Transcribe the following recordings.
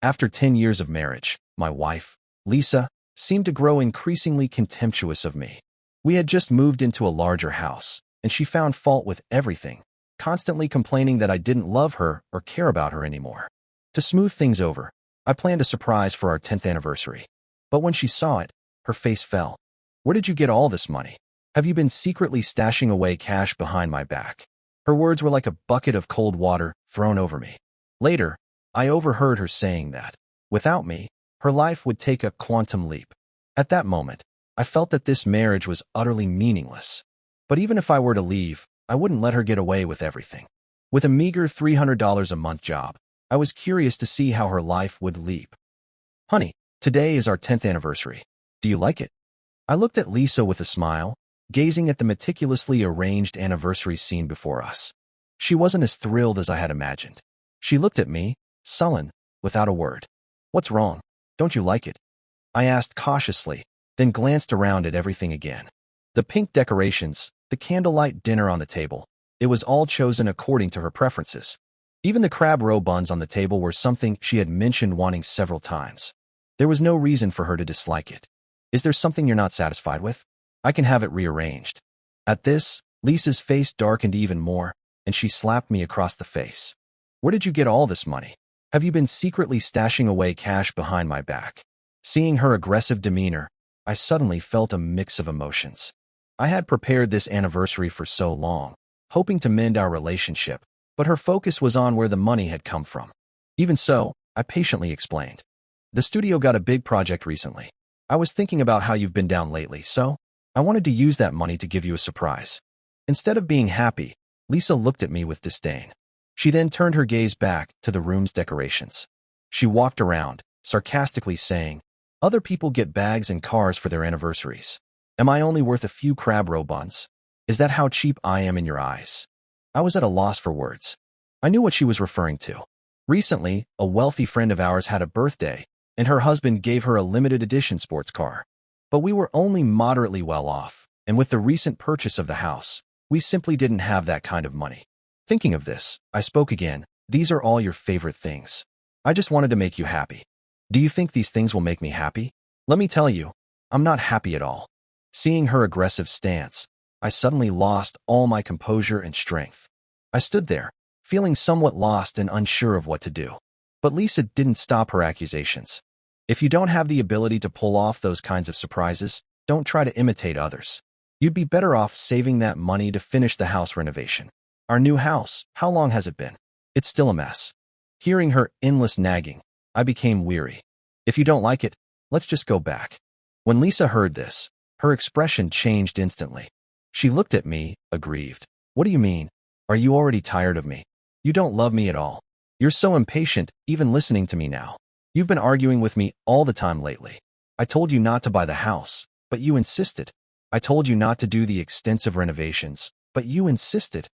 After 10 years of marriage, my wife, Lisa, seemed to grow increasingly contemptuous of me. We had just moved into a larger house, and she found fault with everything, constantly complaining that I didn't love her or care about her anymore. To smooth things over, I planned a surprise for our 10th anniversary. But when she saw it, her face fell. "Where did you get all this money? Have you been secretly stashing away cash behind my back?" Her words were like a bucket of cold water thrown over me. Later, I overheard her saying that, without me, her life would take a quantum leap. At that moment, I felt that this marriage was utterly meaningless. But even if I were to leave, I wouldn't let her get away with everything. With a meager $300 a month job, I was curious to see how her life would leap. "Honey, today is our 10th anniversary. Do you like it?" I looked at Lisa with a smile, gazing at the meticulously arranged anniversary scene before us. She wasn't as thrilled as I had imagined. She looked at me, sullen, without a word. "What's wrong? Don't you like it?" I asked cautiously, then glanced around at everything again. The pink decorations, the candlelight dinner on the table, it was all chosen according to her preferences. Even the crab roe buns on the table were something she had mentioned wanting several times. There was no reason for her to dislike it. "Is there something you're not satisfied with? I can have it rearranged." At this, Lisa's face darkened even more, and she slapped me across the face. "Where did you get all this money? Have you been secretly stashing away cash behind my back?" Seeing her aggressive demeanor, I suddenly felt a mix of emotions. I had prepared this anniversary for so long, hoping to mend our relationship, but her focus was on where the money had come from. Even so, I patiently explained. "The studio got a big project recently. I was thinking about how you've been down lately, so I wanted to use that money to give you a surprise." Instead of being happy, Lisa looked at me with disdain. She then turned her gaze back to the room's decorations. She walked around, sarcastically saying, "Other people get bags and cars for their anniversaries. Am I only worth a few crab roe buns? Is that how cheap I am in your eyes?" I was at a loss for words. I knew what she was referring to. Recently, a wealthy friend of ours had a birthday, and her husband gave her a limited edition sports car. But we were only moderately well off, and with the recent purchase of the house, we simply didn't have that kind of money. Thinking of this, I spoke again. "These are all your favorite things. I just wanted to make you happy. Do you think these things will make me happy? Let me tell you, I'm not happy at all." Seeing her aggressive stance, I suddenly lost all my composure and strength. I stood there, feeling somewhat lost and unsure of what to do. But Lisa didn't stop her accusations. "If you don't have the ability to pull off those kinds of surprises, don't try to imitate others. You'd be better off saving that money to finish the house renovation. Our new house, how long has it been? It's still a mess." Hearing her endless nagging, I became weary. "If you don't like it, let's just go back." When Lisa heard this, her expression changed instantly. She looked at me, aggrieved. "What do you mean? Are you already tired of me? You don't love me at all. You're so impatient, even listening to me now. You've been arguing with me all the time lately. I told you not to buy the house, but you insisted. I told you not to do the extensive renovations, but you insisted."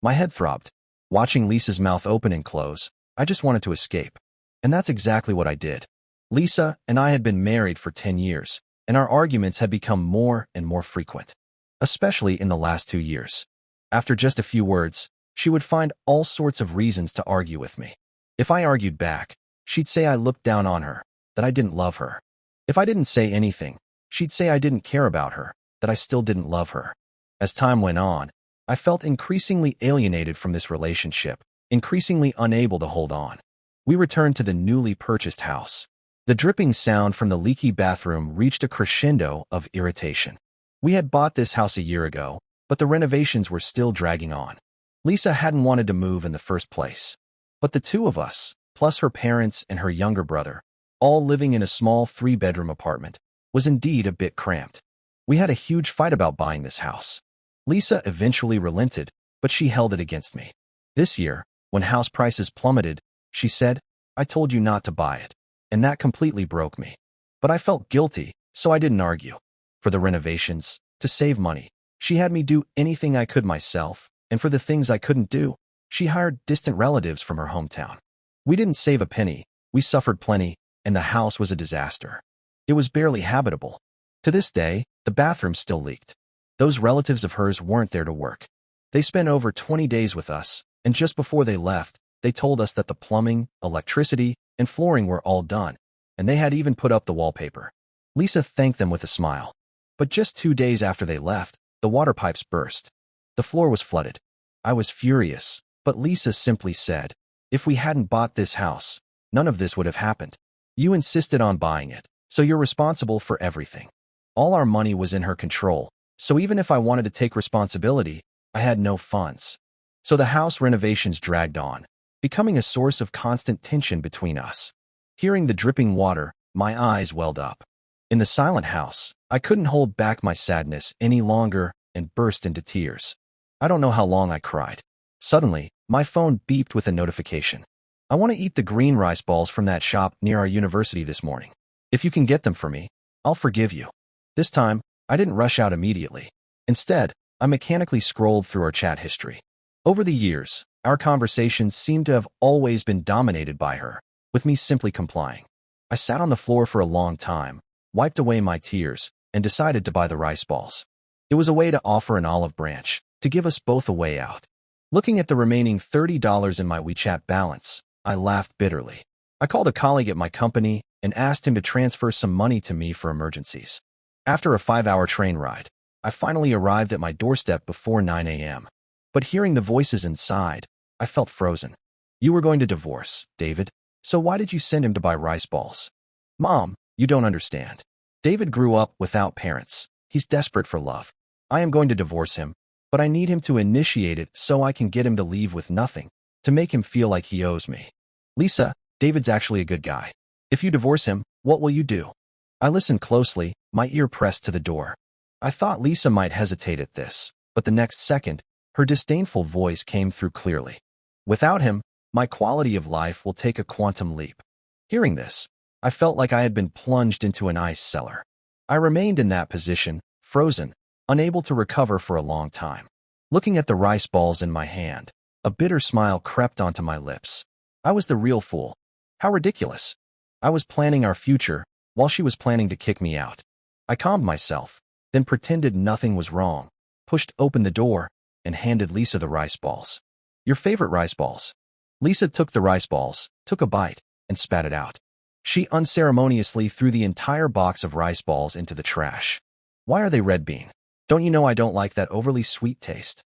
My head throbbed. Watching Lisa's mouth open and close, I just wanted to escape. And that's exactly what I did. Lisa and I had been married for 10 years, and our arguments had become more and more frequent, especially in the last 2 years. After just a few words, she would find all sorts of reasons to argue with me. If I argued back, she'd say I looked down on her, that I didn't love her. If I didn't say anything, she'd say I didn't care about her, that I still didn't love her. As time went on, I felt increasingly alienated from this relationship, increasingly unable to hold on. We returned to the newly purchased house. The dripping sound from the leaky bathroom reached a crescendo of irritation. We had bought this house a year ago, but the renovations were still dragging on. Lisa hadn't wanted to move in the first place. But the two of us, plus her parents and her younger brother, all living in a small 3-bedroom apartment, was indeed a bit cramped. We had a huge fight about buying this house. Lisa eventually relented, but she held it against me. This year, when house prices plummeted, she said, "I told you not to buy it." And that completely broke me. But I felt guilty, so I didn't argue. For the renovations, to save money, she had me do anything I could myself, and for the things I couldn't do, she hired distant relatives from her hometown. We didn't save a penny, we suffered plenty, and the house was a disaster. It was barely habitable. To this day, the bathroom still leaked. Those relatives of hers weren't there to work. They spent over 20 days with us, and just before they left, they told us that the plumbing, electricity, and flooring were all done, and they had even put up the wallpaper. Lisa thanked them with a smile. But just 2 days after they left, the water pipes burst. The floor was flooded. I was furious, but Lisa simply said, "If we hadn't bought this house, none of this would have happened. You insisted on buying it, so you're responsible for everything." All our money was in her control, so even if I wanted to take responsibility, I had no funds. So the house renovations dragged on, becoming a source of constant tension between us. Hearing the dripping water, my eyes welled up. In the silent house, I couldn't hold back my sadness any longer and burst into tears. I don't know how long I cried. Suddenly, my phone beeped with a notification. "I want to eat the green rice balls from that shop near our university this morning. If you can get them for me, I'll forgive you." This time, I didn't rush out immediately. Instead, I mechanically scrolled through our chat history. Over the years, our conversations seemed to have always been dominated by her, with me simply complying. I sat on the floor for a long time, wiped away my tears, and decided to buy the rice balls. It was a way to offer an olive branch, to give us both a way out. Looking at the remaining $30 in my WeChat balance, I laughed bitterly. I called a colleague at my company and asked him to transfer some money to me for emergencies. After a 5-hour train ride, I finally arrived at my doorstep before 9 a.m. But hearing the voices inside, I felt frozen. "You were going to divorce, David, so why did you send him to buy rice balls?" "Mom, you don't understand. David grew up without parents. He's desperate for love. I am going to divorce him, but I need him to initiate it so I can get him to leave with nothing, to make him feel like he owes me. Lisa, David's actually a good guy. If you divorce him, what will you do?" I listened closely, my ear pressed to the door. I thought Lisa might hesitate at this, but the next second, her disdainful voice came through clearly. "Without him, my quality of life will take a quantum leap." Hearing this, I felt like I had been plunged into an ice cellar. I remained in that position, frozen, unable to recover for a long time. Looking at the rice balls in my hand, a bitter smile crept onto my lips. I was the real fool. How ridiculous. I was planning our future, while she was planning to kick me out. I calmed myself, then pretended nothing was wrong, pushed open the door, and handed Lisa the rice balls. "Your favorite rice balls." Lisa took the rice balls, took a bite, and spat it out. She unceremoniously threw the entire box of rice balls into the trash. "Why are they red bean? Don't you know I don't like that overly sweet taste?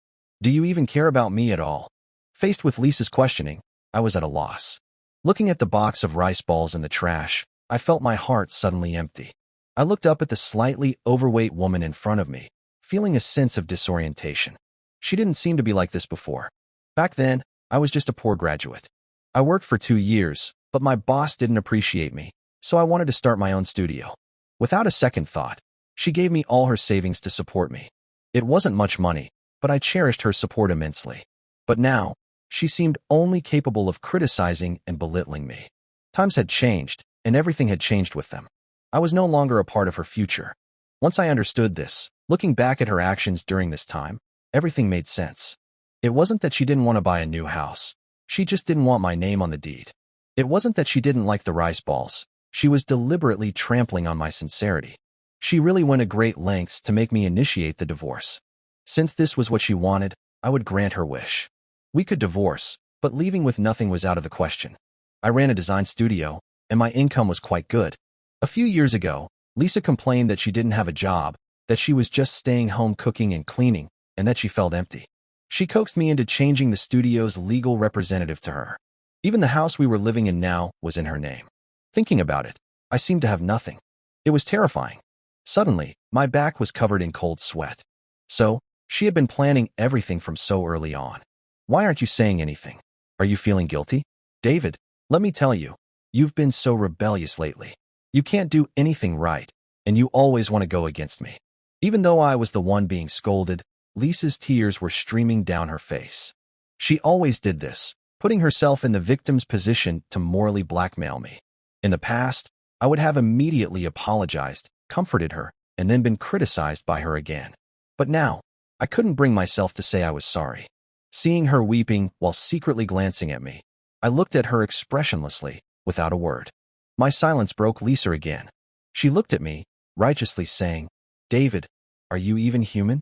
Do you even care about me at all?" Faced with Lisa's questioning, I was at a loss. Looking at the box of rice balls in the trash, I felt my heart suddenly empty. I looked up at the slightly overweight woman in front of me, feeling a sense of disorientation. She didn't seem to be like this before. Back then, I was just a poor graduate. I worked for 2 years, but my boss didn't appreciate me, so I wanted to start my own studio. Without a second thought, she gave me all her savings to support me. It wasn't much money, but I cherished her support immensely. But now, she seemed only capable of criticizing and belittling me. Times had changed, and everything had changed with them. I was no longer a part of her future. Once I understood this, looking back at her actions during this time, everything made sense. It wasn't that she didn't want to buy a new house. She just didn't want my name on the deed. It wasn't that she didn't like the rice balls. She was deliberately trampling on my sincerity. She really went to great lengths to make me initiate the divorce. Since this was what she wanted, I would grant her wish. We could divorce, but leaving with nothing was out of the question. I ran a design studio, and my income was quite good. A few years ago, Lisa complained that she didn't have a job, that she was just staying home cooking and cleaning, and that she felt empty. She coaxed me into changing the studio's legal representative to her. Even the house we were living in now was in her name. Thinking about it, I seemed to have nothing. It was terrifying. Suddenly, my back was covered in cold sweat. So, she had been planning everything from so early on. "Why aren't you saying anything? Are you feeling guilty?" "David, let me tell you, you've been so rebellious lately. You can't do anything right, and you always want to go against me." Even though I was the one being scolded, Lisa's tears were streaming down her face. She always did this, putting herself in the victim's position to morally blackmail me. In the past, I would have immediately apologized, comforted her, and then been criticized by her again. But now, I couldn't bring myself to say I was sorry. Seeing her weeping while secretly glancing at me, I looked at her expressionlessly, without a word. My silence broke Lisa again. She looked at me, righteously saying, "David, are you even human?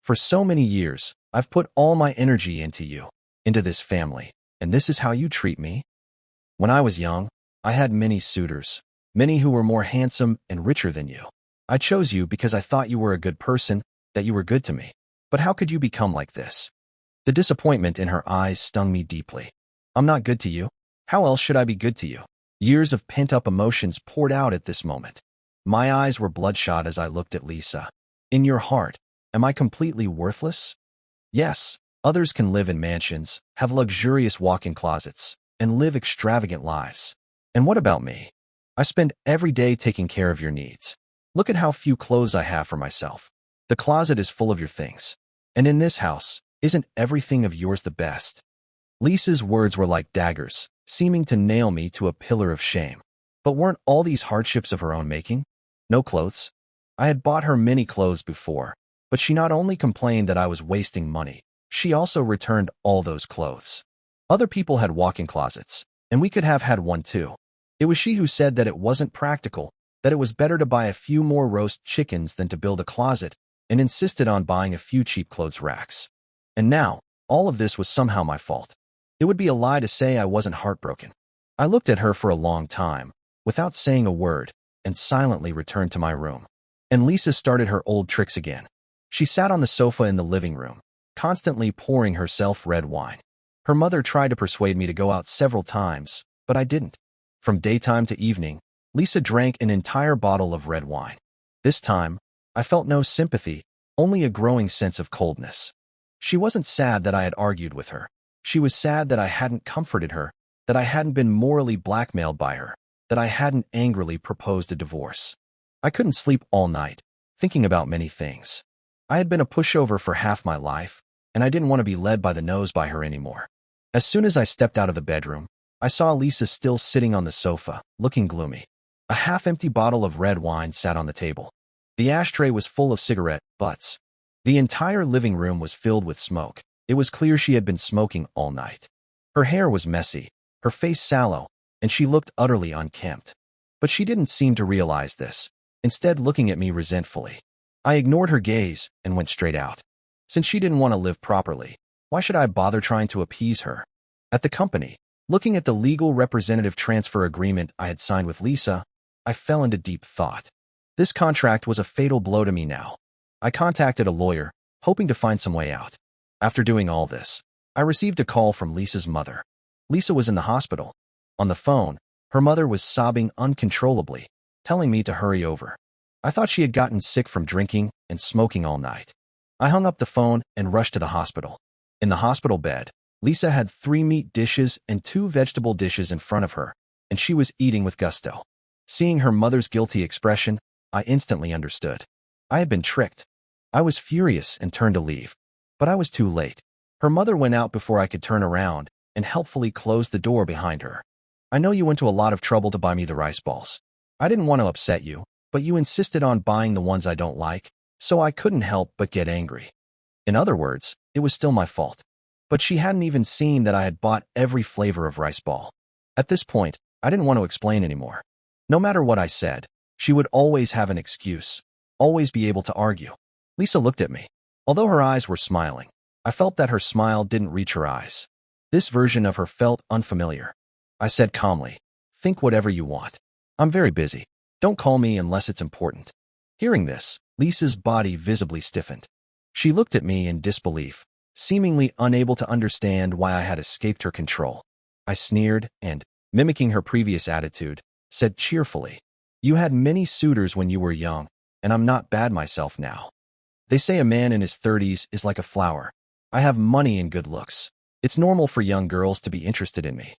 For so many years, I've put all my energy into you, into this family. And this is how you treat me? When I was young, I had many suitors, many who were more handsome and richer than you. I chose you because I thought you were a good person, that you were good to me. But how could you become like this? The disappointment in her eyes stung me deeply. I'm not good to you. How else should I be good to you? Years of pent-up emotions poured out at this moment. My eyes were bloodshot as I looked at Lisa. In your heart, am I completely worthless? Yes, others can live in mansions, have luxurious walk-in closets, and live extravagant lives. And what about me? I spend every day taking care of your needs. Look at how few clothes I have for myself. The closet is full of your things. And in this house, isn't everything of yours the best? Lisa's words were like daggers, seeming to nail me to a pillar of shame. But weren't all these hardships of her own making? No clothes? I had bought her many clothes before, but she not only complained that I was wasting money, she also returned all those clothes. Other people had walk-in closets, and we could have had one too. It was she who said that it wasn't practical, that it was better to buy a few more roast chickens than to build a closet, and insisted on buying a few cheap clothes racks. And now, all of this was somehow my fault. It would be a lie to say I wasn't heartbroken. I looked at her for a long time, without saying a word, and silently returned to my room. And Lisa started her old tricks again. She sat on the sofa in the living room, constantly pouring herself red wine. Her mother tried to persuade me to go out several times, but I didn't. From daytime to evening, Lisa drank an entire bottle of red wine. This time, I felt no sympathy, only a growing sense of coldness. She wasn't sad that I had argued with her. She was sad that I hadn't comforted her, that I hadn't been morally blackmailed by her, that I hadn't angrily proposed a divorce. I couldn't sleep all night, thinking about many things. I had been a pushover for half my life, and I didn't want to be led by the nose by her anymore. As soon as I stepped out of the bedroom, I saw Lisa still sitting on the sofa, looking gloomy. A half-empty bottle of red wine sat on the table. The ashtray was full of cigarette butts. The entire living room was filled with smoke. It was clear she had been smoking all night. Her hair was messy, her face sallow, and she looked utterly unkempt. But she didn't seem to realize this, instead looking at me resentfully. I ignored her gaze and went straight out. Since she didn't want to live properly, why should I bother trying to appease her? At the company, looking at the legal representative transfer agreement I had signed with Lisa, I fell into deep thought. This contract was a fatal blow to me now. I contacted a lawyer, hoping to find some way out. After doing all this, I received a call from Lisa's mother. Lisa was in the hospital. On the phone, her mother was sobbing uncontrollably, telling me to hurry over. I thought she had gotten sick from drinking and smoking all night. I hung up the phone and rushed to the hospital. In the hospital bed, Lisa had 3 meat dishes and 2 vegetable dishes in front of her, and she was eating with gusto. Seeing her mother's guilty expression, I instantly understood. I had been tricked. I was furious and turned to leave. But I was too late. Her mother went out before I could turn around and helpfully closed the door behind her. I know you went to a lot of trouble to buy me the rice balls. I didn't want to upset you, but you insisted on buying the ones I don't like, so I couldn't help but get angry. In other words, it was still my fault. But she hadn't even seen that I had bought every flavor of rice ball. At this point, I didn't want to explain anymore. No matter what I said, she would always have an excuse, always be able to argue. Lisa looked at me. Although her eyes were smiling, I felt that her smile didn't reach her eyes. This version of her felt unfamiliar. I said calmly, "Think whatever you want. I'm very busy. Don't call me unless it's important." Hearing this, Lisa's body visibly stiffened. She looked at me in disbelief, seemingly unable to understand why I had escaped her control. I sneered and, mimicking her previous attitude, said cheerfully, "You had many suitors when you were young, and I'm not bad myself now. They say a man in his 30s is like a flower. I have money and good looks. It's normal for young girls to be interested in me."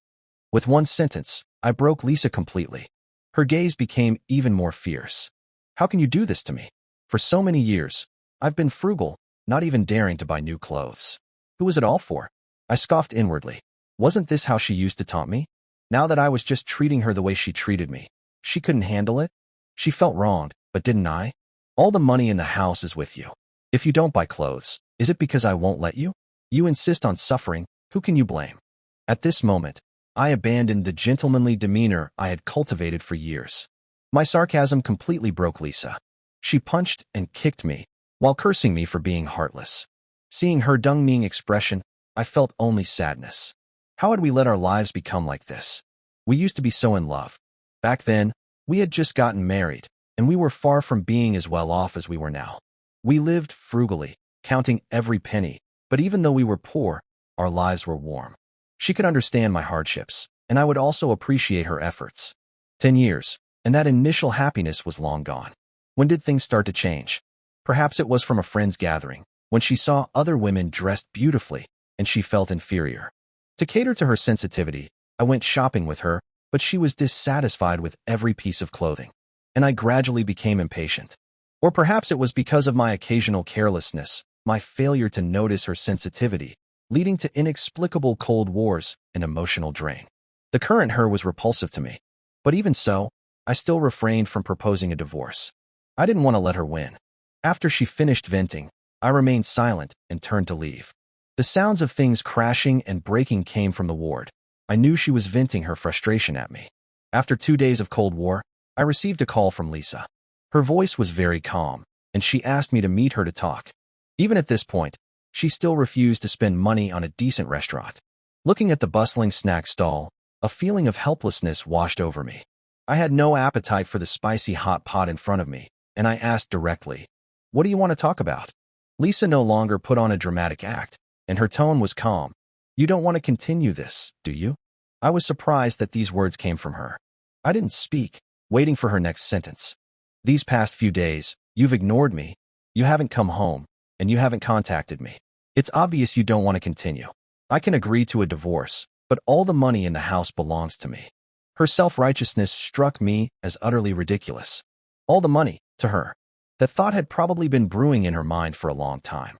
With one sentence, I broke Lisa completely. Her gaze became even more fierce. "How can you do this to me? For so many years, I've been frugal, not even daring to buy new clothes. Who was it all for?" I scoffed inwardly. Wasn't this how she used to taunt me? Now that I was just treating her the way she treated me, she couldn't handle it? She felt wronged, but didn't I? All the money in the house is with you. If you don't buy clothes, is it because I won't let you? You insist on suffering, who can you blame? At this moment, I abandoned the gentlemanly demeanor I had cultivated for years. My sarcasm completely broke Lisa. She punched and kicked me, while cursing me for being heartless. Seeing her dung-meing expression, I felt only sadness. How had we let our lives become like this? We used to be so in love. Back then, we had just gotten married, and we were far from being as well off as we were now. We lived frugally, counting every penny, but even though we were poor, our lives were warm. She could understand my hardships, and I would also appreciate her efforts. 10 years, and that initial happiness was long gone. When did things start to change? Perhaps it was from a friend's gathering, when she saw other women dressed beautifully, and she felt inferior. To cater to her sensitivity, I went shopping with her, but she was dissatisfied with every piece of clothing, and I gradually became impatient. Or perhaps it was because of my occasional carelessness, my failure to notice her sensitivity, leading to inexplicable cold wars and emotional drain. The current her was repulsive to me, but even so, I still refrained from proposing a divorce. I didn't want to let her win. After she finished venting, I remained silent and turned to leave. The sounds of things crashing and breaking came from the ward. I knew she was venting her frustration at me. After 2 days of Cold War, I received a call from Lisa. Her voice was very calm, and she asked me to meet her to talk. Even at this point, she still refused to spend money on a decent restaurant. Looking at the bustling snack stall, a feeling of helplessness washed over me. I had no appetite for the spicy hot pot in front of me, and I asked directly, "What do you want to talk about?" Lisa no longer put on a dramatic act, and her tone was calm. "You don't want to continue this, do you?" I was surprised that these words came from her. I didn't speak, waiting for her next sentence. "These past few days, you've ignored me, you haven't come home, and you haven't contacted me. It's obvious you don't want to continue. I can agree to a divorce, but all the money in the house belongs to me." Her self-righteousness struck me as utterly ridiculous. All the money, to her. The thought had probably been brewing in her mind for a long time.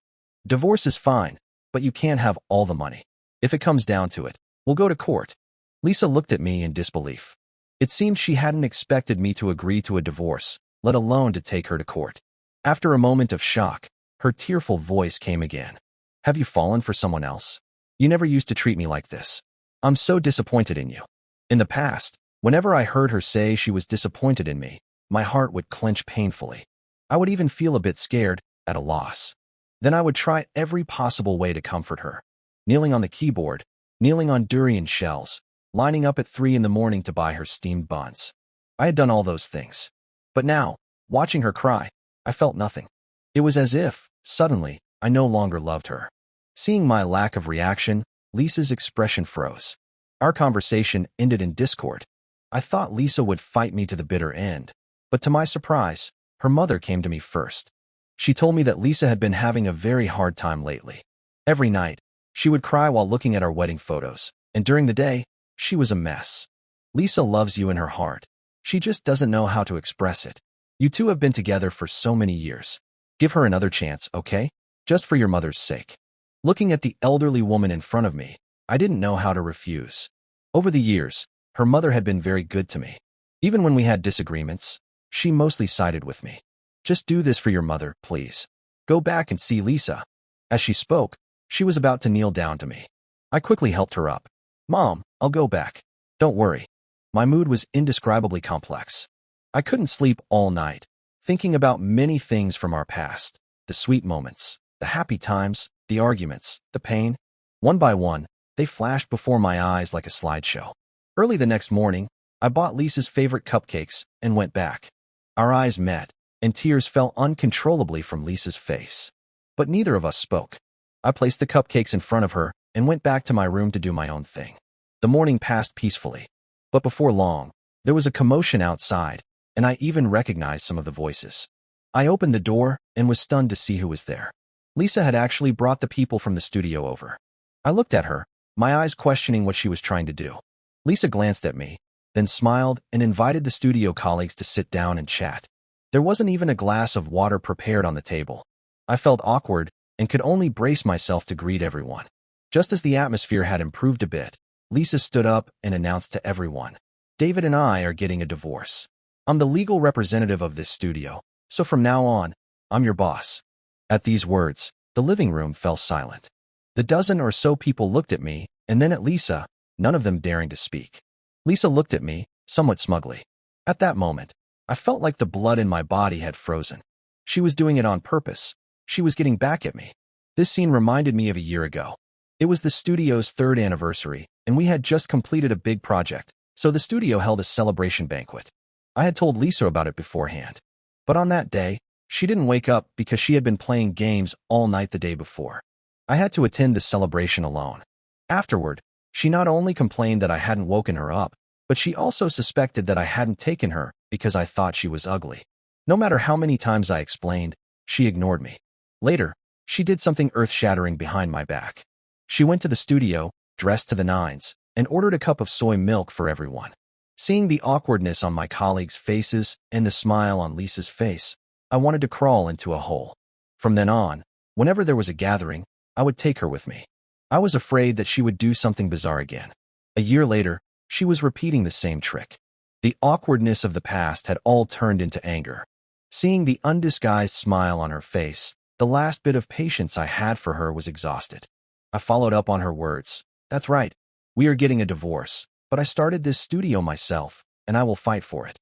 Divorce is fine, but you can't have all the money. If it comes down to it, we'll go to court. Lisa looked at me in disbelief. It seemed she hadn't expected me to agree to a divorce, let alone to take her to court. After a moment of shock, her tearful voice came again. "Have you fallen for someone else? You never used to treat me like this. I'm so disappointed in you." In the past, whenever I heard her say she was disappointed in me, my heart would clench painfully. I would even feel a bit scared, at a loss. Then I would try every possible way to comfort her. Kneeling on the keyboard, kneeling on durian shells, lining up at 3 in the morning to buy her steamed buns. I had done all those things. But now, watching her cry, I felt nothing. It was as if, suddenly, I no longer loved her. Seeing my lack of reaction, Lisa's expression froze. Our conversation ended in discord. I thought Lisa would fight me to the bitter end, but to my surprise, her mother came to me first. She told me that Lisa had been having a very hard time lately. Every night, she would cry while looking at our wedding photos, and during the day, she was a mess. "Lisa loves you in her heart. She just doesn't know how to express it. You two have been together for so many years. Give her another chance, okay? Just for your mother's sake." Looking at the elderly woman in front of me, I didn't know how to refuse. Over the years, her mother had been very good to me. Even when we had disagreements, she mostly sided with me. "Just do this for your mother, please. Go back and see Lisa." As she spoke, she was about to kneel down to me. I quickly helped her up. "Mom, I'll go back. Don't worry." My mood was indescribably complex. I couldn't sleep all night, thinking about many things from our past, the sweet moments, the happy times, the arguments, the pain. One by one, they flashed before my eyes like a slideshow. Early the next morning, I bought Lisa's favorite cupcakes and went back. Our eyes met, and tears fell uncontrollably from Lisa's face. But neither of us spoke. I placed the cupcakes in front of her and went back to my room to do my own thing. The morning passed peacefully. But before long, there was a commotion outside, and I even recognized some of the voices. I opened the door and was stunned to see who was there. Lisa had actually brought the people from the studio over. I looked at her, my eyes questioning what she was trying to do. Lisa glanced at me, then smiled and invited the studio colleagues to sit down and chat. There wasn't even a glass of water prepared on the table. I felt awkward and could only brace myself to greet everyone. Just as the atmosphere had improved a bit, Lisa stood up and announced to everyone, "David and I are getting a divorce. I'm the legal representative of this studio, so from now on, I'm your boss." At these words, the living room fell silent. The dozen or so people looked at me, and then at Lisa, none of them daring to speak. Lisa looked at me, somewhat smugly. At that moment, I felt like the blood in my body had frozen. She was doing it on purpose. She was getting back at me. This scene reminded me of a year ago. It was the studio's 3rd anniversary, and we had just completed a big project, so the studio held a celebration banquet. I had told Lisa about it beforehand. But on that day, she didn't wake up because she had been playing games all night the day before. I had to attend the celebration alone. Afterward, she not only complained that I hadn't woken her up, but she also suspected that I hadn't taken her because I thought she was ugly. No matter how many times I explained, she ignored me. Later, she did something earth-shattering behind my back. She went to the studio, dressed to the nines, and ordered a cup of soy milk for everyone. Seeing the awkwardness on my colleagues' faces and the smile on Lisa's face, I wanted to crawl into a hole. From then on, whenever there was a gathering, I would take her with me. I was afraid that she would do something bizarre again. A year later, she was repeating the same trick. The awkwardness of the past had all turned into anger. Seeing the undisguised smile on her face, the last bit of patience I had for her was exhausted. I followed up on her words. That's right. We are getting a divorce, but I started this studio myself, and I will fight for it.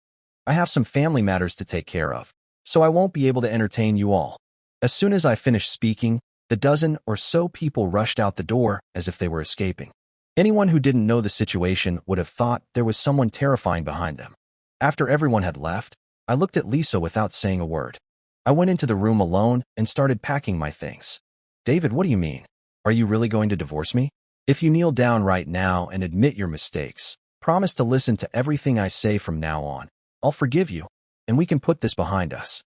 I have some family matters to take care of, so I won't be able to entertain you all. As soon as I finished speaking, the dozen or so people rushed out the door as if they were escaping. Anyone who didn't know the situation would have thought there was someone terrifying behind them. After everyone had left, I looked at Lisa without saying a word. I went into the room alone and started packing my things. David, what do you mean? Are you really going to divorce me? If you kneel down right now and admit your mistakes, promise to listen to everything I say from now on, I'll forgive you, and we can put this behind us.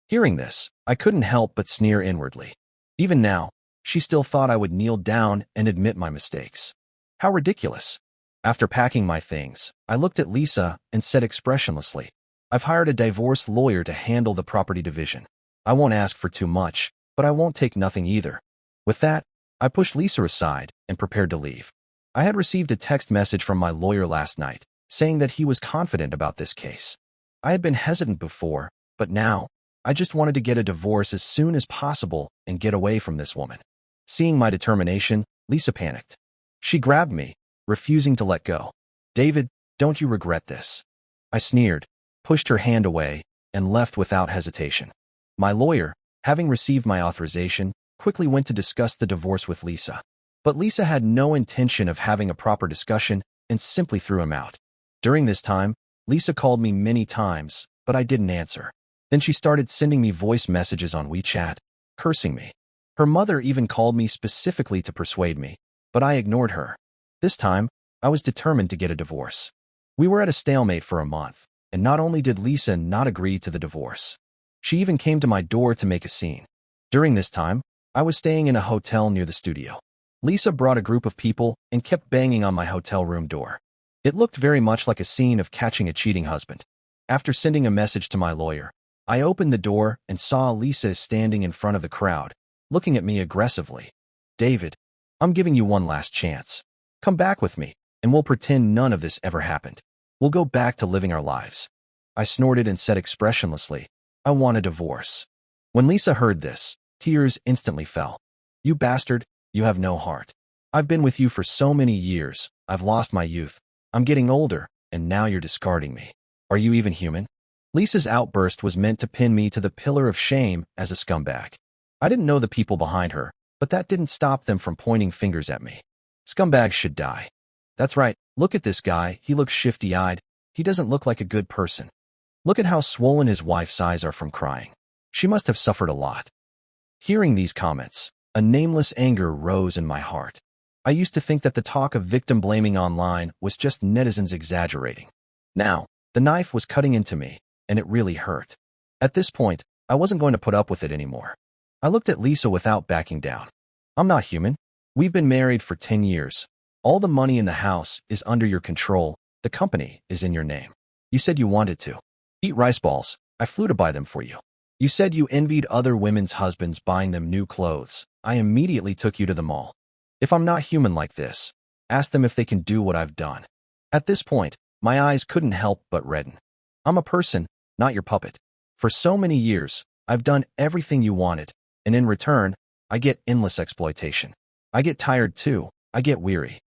Hearing this, I couldn't help but sneer inwardly. Even now, she still thought I would kneel down and admit my mistakes. How ridiculous. After packing my things, I looked at Lisa and said expressionlessly, I've hired a divorce lawyer to handle the property division. I won't ask for too much, but I won't take nothing either. With that, I pushed Lisa aside and prepared to leave. I had received a text message from my lawyer last night, saying that he was confident about this case. I had been hesitant before, but now, I just wanted to get a divorce as soon as possible and get away from this woman. Seeing my determination, Lisa panicked. She grabbed me, refusing to let go. David, don't you regret this? I sneered, pushed her hand away, and left without hesitation. My lawyer, having received my authorization, quickly went to discuss the divorce with Lisa. But Lisa had no intention of having a proper discussion and simply threw him out. During this time, Lisa called me many times, but I didn't answer. Then she started sending me voice messages on WeChat, cursing me. Her mother even called me specifically to persuade me, but I ignored her. This time, I was determined to get a divorce. We were at a stalemate for a month, and not only did Lisa not agree to the divorce, she even came to my door to make a scene. During this time, I was staying in a hotel near the studio. Lisa brought a group of people and kept banging on my hotel room door. It looked very much like a scene of catching a cheating husband. After sending a message to my lawyer, I opened the door and saw Lisa standing in front of the crowd, looking at me aggressively. David, I'm giving you one last chance. Come back with me, and we'll pretend none of this ever happened. We'll go back to living our lives. I snorted and said expressionlessly, I want a divorce. When Lisa heard this, tears instantly fell. You bastard, you have no heart. I've been with you for so many years, I've lost my youth. I'm getting older, and now you're discarding me. Are you even human? Lisa's outburst was meant to pin me to the pillar of shame as a scumbag. I didn't know the people behind her, but that didn't stop them from pointing fingers at me. Scumbags should die. That's right, look at this guy, he looks shifty-eyed. He doesn't look like a good person. Look at how swollen his wife's eyes are from crying. She must have suffered a lot. Hearing these comments, a nameless anger rose in my heart. I used to think that the talk of victim blaming online was just netizens exaggerating. Now, the knife was cutting into me, and it really hurt. At this point, I wasn't going to put up with it anymore. I looked at Lisa without backing down. I'm not human. We've been married for 10 years. All the money in the house is under your control. The company is in your name. You said you wanted to eat rice balls. I flew to buy them for you. You said you envied other women's husbands buying them new clothes. I immediately took you to the mall. If I'm not human like this, ask them if they can do what I've done. At this point, my eyes couldn't help but redden. I'm a person, not your puppet. For so many years, I've done everything you wanted, and in return, I get endless exploitation. I get tired too. I get weary.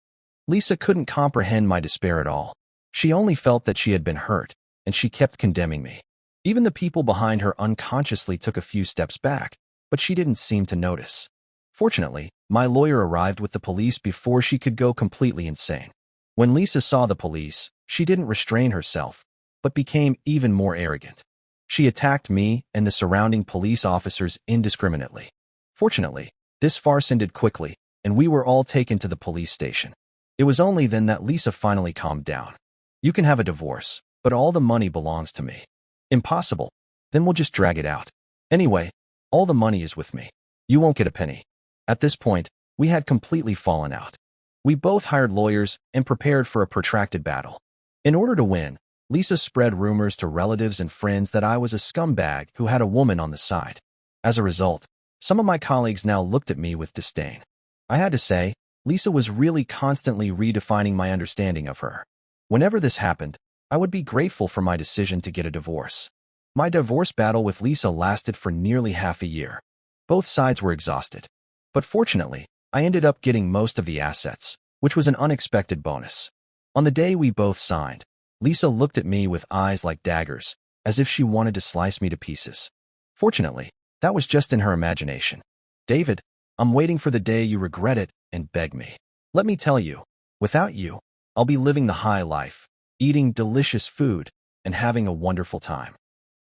Lisa couldn't comprehend my despair at all. She only felt that she had been hurt, and she kept condemning me. Even the people behind her unconsciously took a few steps back, but she didn't seem to notice. Fortunately, my lawyer arrived with the police before she could go completely insane. When Lisa saw the police, she didn't restrain herself, but became even more arrogant. She attacked me and the surrounding police officers indiscriminately. Fortunately, this farce ended quickly, and we were all taken to the police station. It was only then that Lisa finally calmed down. "You can have a divorce, but all the money belongs to me." "Impossible. Then we'll just drag it out. Anyway, all the money is with me. You won't get a penny." At this point, we had completely fallen out. We both hired lawyers and prepared for a protracted battle. In order to win, Lisa spread rumors to relatives and friends that I was a scumbag who had a woman on the side. As a result, some of my colleagues now looked at me with disdain. I had to say, Lisa was really constantly redefining my understanding of her. Whenever this happened, I would be grateful for my decision to get a divorce. My divorce battle with Lisa lasted for nearly half a year. Both sides were exhausted. But fortunately, I ended up getting most of the assets, which was an unexpected bonus. On the day we both signed, Lisa looked at me with eyes like daggers, as if she wanted to slice me to pieces. Fortunately, that was just in her imagination. "David, I'm waiting for the day you regret it and beg me. Let me tell you, without you, I'll be living the high life, eating delicious food, and having a wonderful time.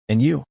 And you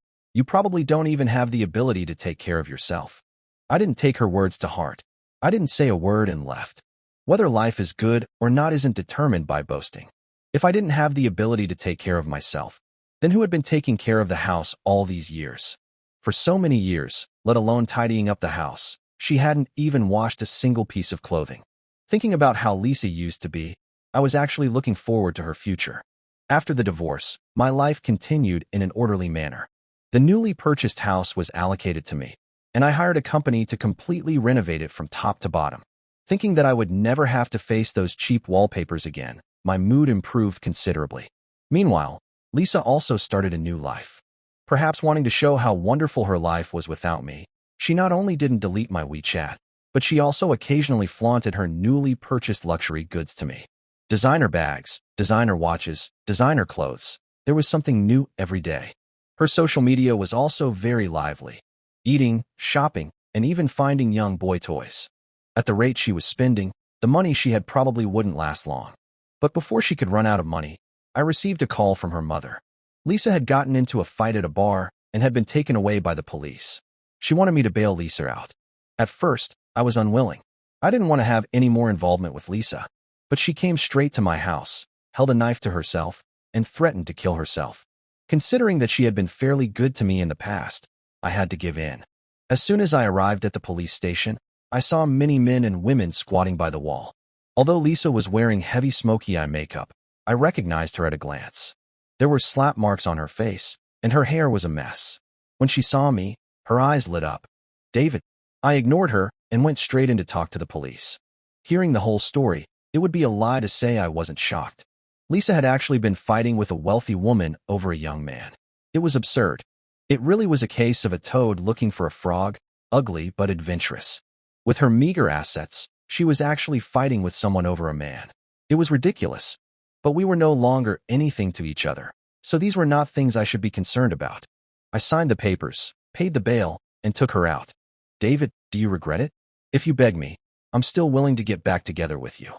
probably don't even have the ability to take care of yourself." I didn't take her words to heart. I didn't say a word and left. Whether life is good or not isn't determined by boasting. If I didn't have the ability to take care of myself, then who had been taking care of the house all these years? For so many years, let alone tidying up the house, she hadn't even washed a single piece of clothing. Thinking about how Lisa used to be, I was actually looking forward to her future. After the divorce, my life continued in an orderly manner. The newly purchased house was allocated to me, and I hired a company to completely renovate it from top to bottom. Thinking that I would never have to face those cheap wallpapers again, my mood improved considerably. Meanwhile, Lisa also started a new life. Perhaps wanting to show how wonderful her life was without me, she not only didn't delete my WeChat, but she also occasionally flaunted her newly purchased luxury goods to me. Designer bags, designer watches, designer clothes. There was something new every day. Her social media was also very lively. Eating, shopping, and even finding young boy toys. At the rate she was spending, the money she had probably wouldn't last long. But before she could run out of money, I received a call from her mother. Lisa had gotten into a fight at a bar and had been taken away by the police. She wanted me to bail Lisa out. At first, I was unwilling. I didn't want to have any more involvement with Lisa. But she came straight to my house, held a knife to herself, and threatened to kill herself. Considering that she had been fairly good to me in the past, I had to give in. As soon as I arrived at the police station, I saw many men and women squatting by the wall. Although Lisa was wearing heavy smoky eye makeup, I recognized her at a glance. There were slap marks on her face, and her hair was a mess. When she saw me, her eyes lit up. "David." I ignored her and went straight in to talk to the police. Hearing the whole story, it would be a lie to say I wasn't shocked. Lisa had actually been fighting with a wealthy woman over a young man. It was absurd. It really was a case of a toad looking for a frog, ugly but adventurous. With her meager assets, she was actually fighting with someone over a man. It was ridiculous. But we were no longer anything to each other, so these were not things I should be concerned about. I signed the papers, paid the bail, and took her out. "David, do you regret it? If you beg me, I'm still willing to get back together with you."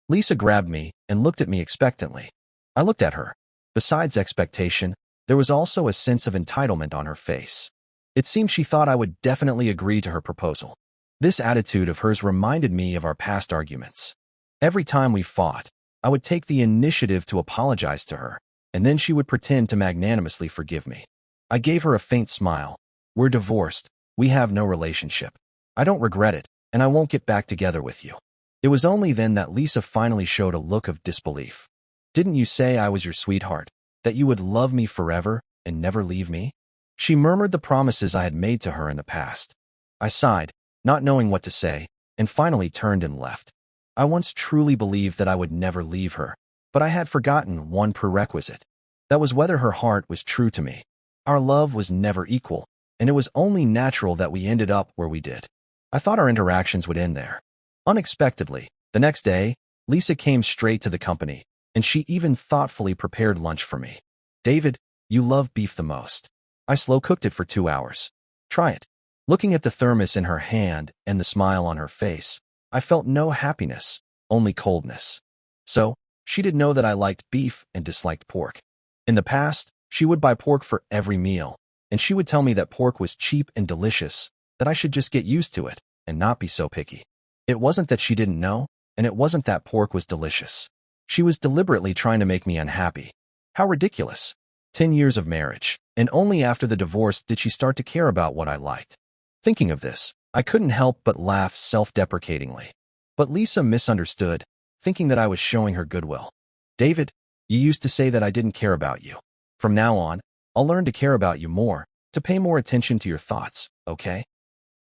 Lisa grabbed me and looked at me expectantly. I looked at her. Besides expectation, there was also a sense of entitlement on her face. It seemed she thought I would definitely agree to her proposal. This attitude of hers reminded me of our past arguments. Every time we fought, I would take the initiative to apologize to her, and then she would pretend to magnanimously forgive me. I gave her a faint smile. "We're divorced. We have no relationship. I don't regret it, and I won't get back together with you." It was only then that Lisa finally showed a look of disbelief. "Didn't you say I was your sweetheart, that you would love me forever and never leave me?" She murmured the promises I had made to her in the past. I sighed, not knowing what to say, and finally turned and left. I once truly believed that I would never leave her, but I had forgotten one prerequisite. That was whether her heart was true to me. Our love was never equal, and it was only natural that we ended up where we did. I thought our interactions would end there. Unexpectedly, the next day, Lisa came straight to the company, and she even thoughtfully prepared lunch for me. "David, you love beef the most. I slow-cooked it for 2 hours. Try it." Looking at the thermos in her hand and the smile on her face, I felt no happiness, only coldness. So, she did know that I liked beef and disliked pork. In the past, she would buy pork for every meal, and she would tell me that pork was cheap and delicious, that I should just get used to it and not be so picky. It wasn't that she didn't know, and it wasn't that pork was delicious. She was deliberately trying to make me unhappy. How ridiculous. 10 years of marriage, and only after the divorce did she start to care about what I liked. Thinking of this, I couldn't help but laugh self-deprecatingly. But Lisa misunderstood, thinking that I was showing her goodwill. David, you used to say that I didn't care about you. From now on, I'll learn to care about you more, to pay more attention to your thoughts, okay?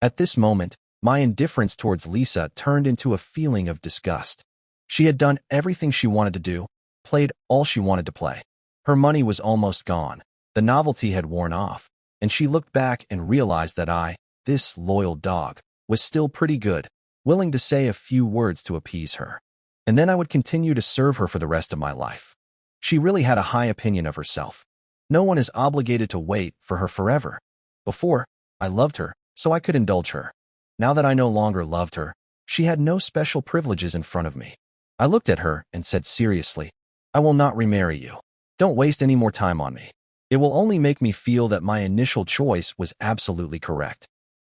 At this moment, my indifference towards Lisa turned into a feeling of disgust. She had done everything she wanted to do, played all she wanted to play. Her money was almost gone, the novelty had worn off, and she looked back and realized that I, this loyal dog, was still pretty good, willing to say a few words to appease her. And then I would continue to serve her for the rest of my life. She really had a high opinion of herself. No one is obligated to wait for her forever. Before, I loved her, so I could indulge her. Now that I no longer loved her, she had no special privileges in front of me. I looked at her and said seriously, I will not remarry you. Don't waste any more time on me. It will only make me feel that my initial choice was absolutely correct.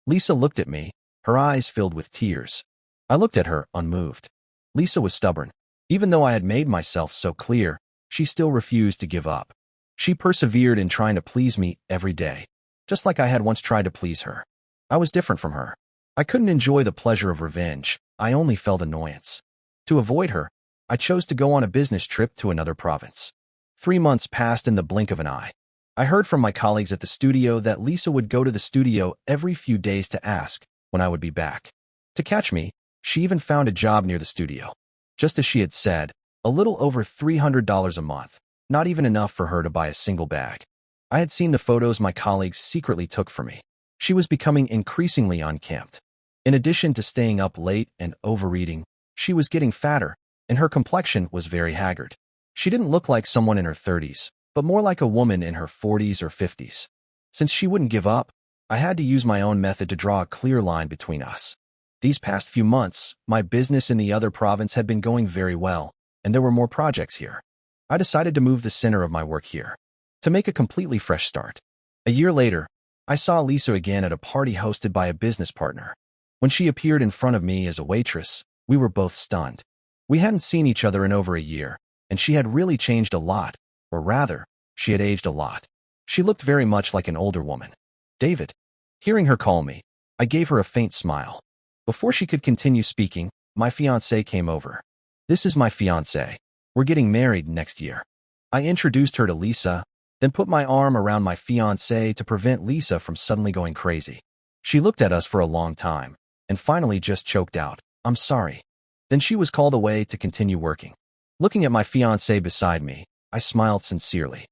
Lisa looked at me, her eyes filled with tears. I looked at her, unmoved. Lisa was stubborn. Even though I had made myself so clear, she still refused to give up. She persevered in trying to please me every day, just like I had once tried to please her. I was different from her. I couldn't enjoy the pleasure of revenge. I only felt annoyance. To avoid her, I chose to go on a business trip to another province. 3 months passed in the blink of an eye. I heard from my colleagues at the studio that Lisa would go to the studio every few days to ask when I would be back. To catch me, she even found a job near the studio. Just as she had said, a little over $300 a month, not even enough for her to buy a single bag. I had seen the photos my colleagues secretly took for me. She was becoming increasingly unkempt. In addition to staying up late and overeating, she was getting fatter, and her complexion was very haggard. She didn't look like someone in her 30s, but more like a woman in her 40s or 50s. Since she wouldn't give up, I had to use my own method to draw a clear line between us. These past few months, my business in the other province had been going very well, and there were more projects here. I decided to move the center of my work here, to make a completely fresh start. A year later, I saw Lisa again at a party hosted by a business partner. When she appeared in front of me as a waitress, we were both stunned. We hadn't seen each other in over a year, and she had really changed a lot, or rather, she had aged a lot. She looked very much like an older woman. David. Hearing her call me, I gave her a faint smile. Before she could continue speaking, my fiancé came over. This is my fiancé. We're getting married next year. I introduced her to Lisa, then put my arm around my fiancé to prevent Lisa from suddenly going crazy. She looked at us for a long time, and finally just choked out, I'm sorry. Then she was called away to continue working. Looking at my fiancé beside me, I smiled sincerely.